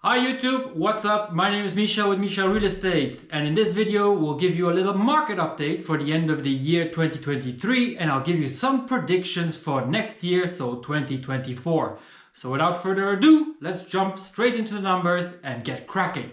Hi YouTube, what's up? My name is Michel with Michel Real Estate, and in this video we'll give you a little market update for the end of the year 2023, and I'll give you some predictions for next year, so 2024. So without further ado, let's jump straight into the numbers and get cracking.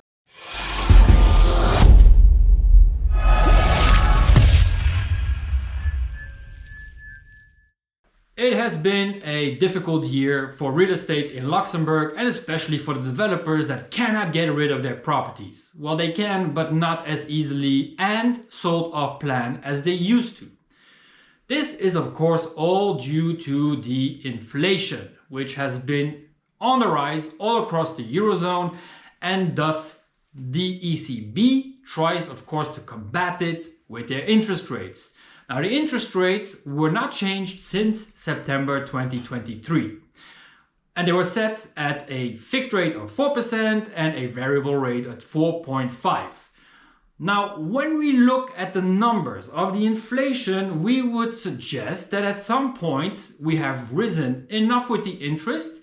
It has been a difficult year for real estate in Luxembourg, and especially for the developers that cannot get rid of their properties. Well, they can, but not as easily and sold off plan as they used to. This is of course all due to the inflation, which has been on the rise all across the Eurozone, and thus the ECB tries of course to combat it with their interest rates. Now, the interest rates were not changed since September 2023, and they were set at a fixed rate of 4% and a variable rate at 4.5%. Now, when we look at the numbers of the inflation, we would suggest that at some point we have risen enough with the interest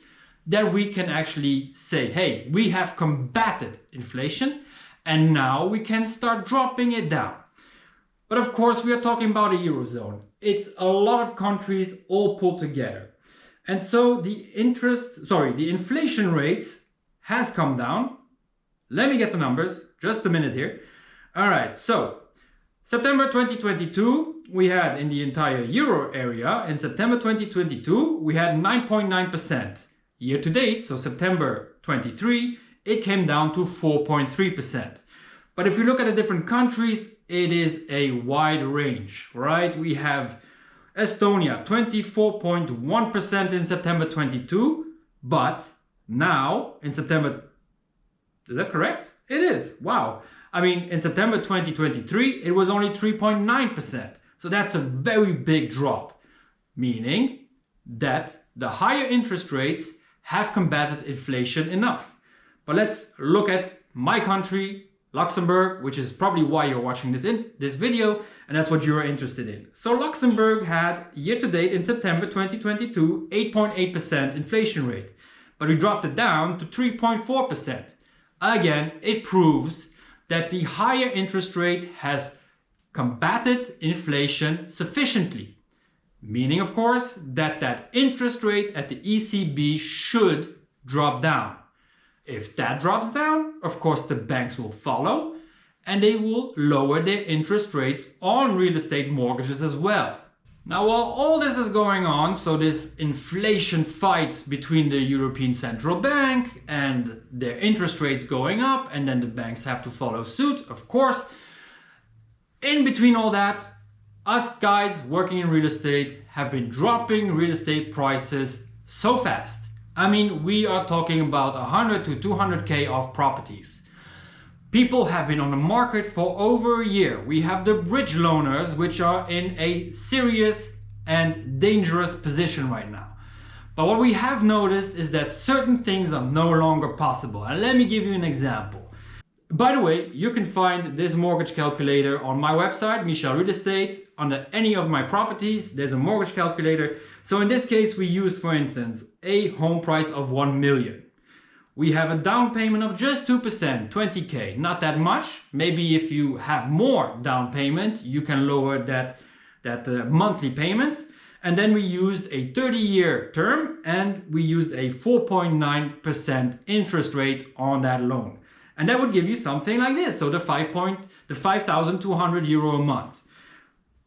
that we can actually say, hey, we have combated inflation and now we can start dropping it down. But of course, we are talking about a Eurozone. It's a lot of countries all pulled together. And so the inflation rate has come down. Let me get the numbers, just a minute here. All right, so September 2022, we had in the entire Euro area, in September 2022, we had 9.9%. Year to date, so September 23, it came down to 4.3%. But if you look at the different countries, it is a wide range, right? We have Estonia, 24.1% in September 22, but now in September, is that correct? It is, wow. I mean, in September 2023, it was only 3.9%. So that's a very big drop, meaning that the higher interest rates have combated inflation enough. But let's look at my country, Luxembourg, which is probably why you're watching this video, and that's what you're interested in. So Luxembourg had year to date in September 2022 8.8% inflation rate, but we dropped it down to 3.4%. Again, it proves that the higher interest rate has combated inflation sufficiently, meaning of course that interest rate at the ECB should drop down. If that drops down, of course the banks will follow and they will lower their interest rates on real estate mortgages as well. Now, while all this is going on, so this inflation fight between the European Central Bank and their interest rates going up, and then the banks have to follow suit, of course, in between all that, us guys working in real estate have been dropping real estate prices so fast. I mean, we are talking about 100 to 200k of properties. People have been on the market for over a year. We have the bridge loaners, which are in a serious and dangerous position right now. But what we have noticed is that certain things are no longer possible. And let me give you an example. By the way, you can find this mortgage calculator on my website, Michel Real Estate. Under any of my properties, there's a mortgage calculator. So in this case, we used, for instance, a home price of 1 million. We have a down payment of just 2%, 20k, not that much. Maybe if you have more down payment, you can lower that monthly payment. And then we used a 30-year term and we used a 4.9% interest rate on that loan. And that would give you something like this, so the 5,200 euro a month.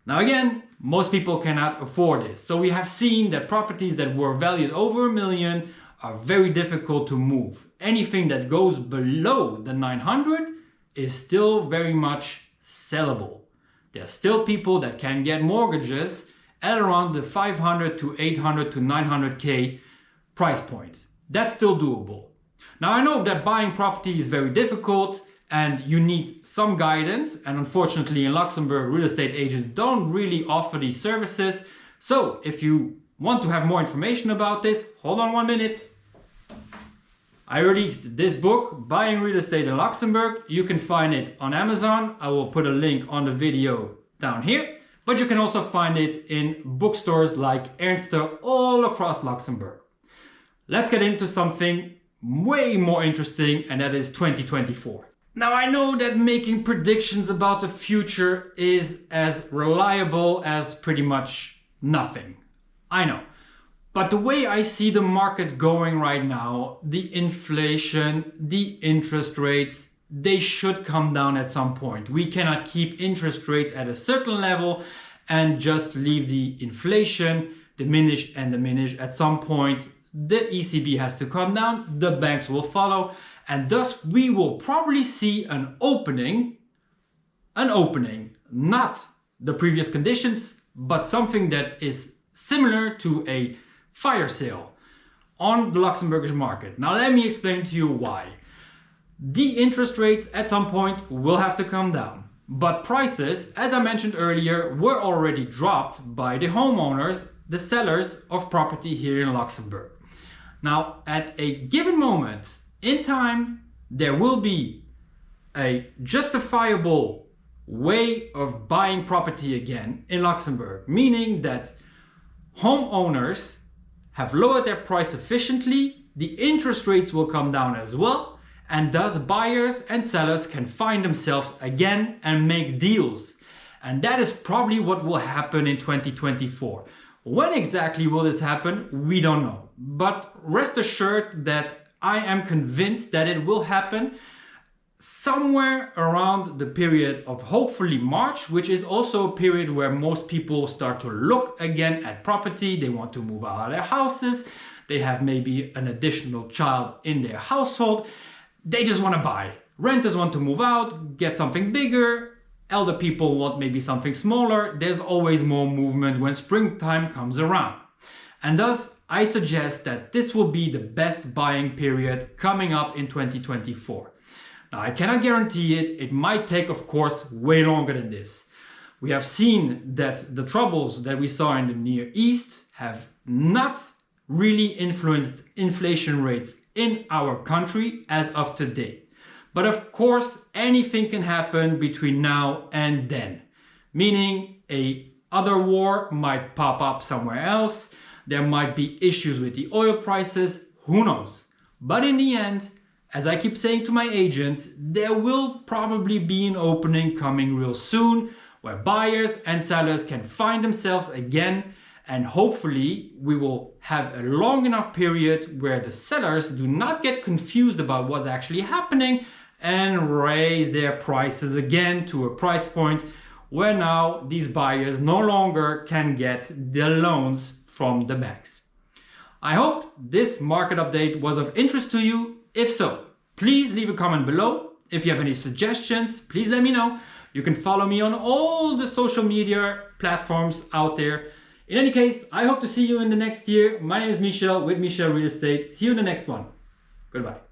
Now again, most people cannot afford this. So we have seen that properties that were valued over 1 million are very difficult to move. Anything that goes below the 900 is still very much sellable. There are still people that can get mortgages at around the 500 to 800 to 900k price point. That's still doable. Now, I know that buying property is very difficult and you need some guidance, and unfortunately in Luxembourg, real estate agents don't really offer these services. So if you want to have more information about this, hold on 1 minute. I released this book, Buying Real Estate in Luxembourg. You can find it on Amazon. I will put a link on the video down here, but you can also find it in bookstores like Ernster all across Luxembourg. Let's get into something way more interesting, and that is 2024. Now, I know that making predictions about the future is as reliable as pretty much nothing. I know. But the way I see the market going right now, the inflation, the interest rates, they should come down at some point. We cannot keep interest rates at a certain level and just leave the inflation diminish and diminish. At some point, the ECB has to come down, the banks will follow, and thus we will probably see an opening, not the previous conditions, but something that is similar to a fire sale on the Luxembourgish market. Now let me explain to you why. The interest rates at some point will have to come down, but prices, as I mentioned earlier, were already dropped by the homeowners, the sellers of property here in Luxembourg. Now, at a given moment in time, there will be a justifiable way of buying property again in Luxembourg, meaning that homeowners have lowered their price sufficiently, the interest rates will come down as well, and thus buyers and sellers can find themselves again and make deals. And that is probably what will happen in 2024. When exactly will this happen? We don't know. But rest assured that I am convinced that it will happen somewhere around the period of hopefully March, which is also a period where most people start to look again at property. They want to move out of their houses. They have maybe an additional child in their household. They just want to buy. Renters want to move out, get something bigger. Elder people want maybe something smaller. There's always more movement when springtime comes around. And thus, I suggest that this will be the best buying period coming up in 2024. Now, I cannot guarantee it. It might take, of course, way longer than this. We have seen that the troubles that we saw in the Near East have not really influenced inflation rates in our country as of today. But of course, anything can happen between now and then, meaning a other war might pop up somewhere else. There might be issues with the oil prices, who knows? But in the end, as I keep saying to my agents, there will probably be an opening coming real soon where buyers and sellers can find themselves again, and hopefully we will have a long enough period where the sellers do not get confused about what's actually happening and raise their prices again to a price point where now these buyers no longer can get the loans from the banks. I hope this market update was of interest to you. If so, please leave a comment below. If you have any suggestions, please let me know. You can follow me on all the social media platforms out there. In any case, I hope to see you in the next year. My name is Michel with Michel Real Estate. See you in the next one. Goodbye.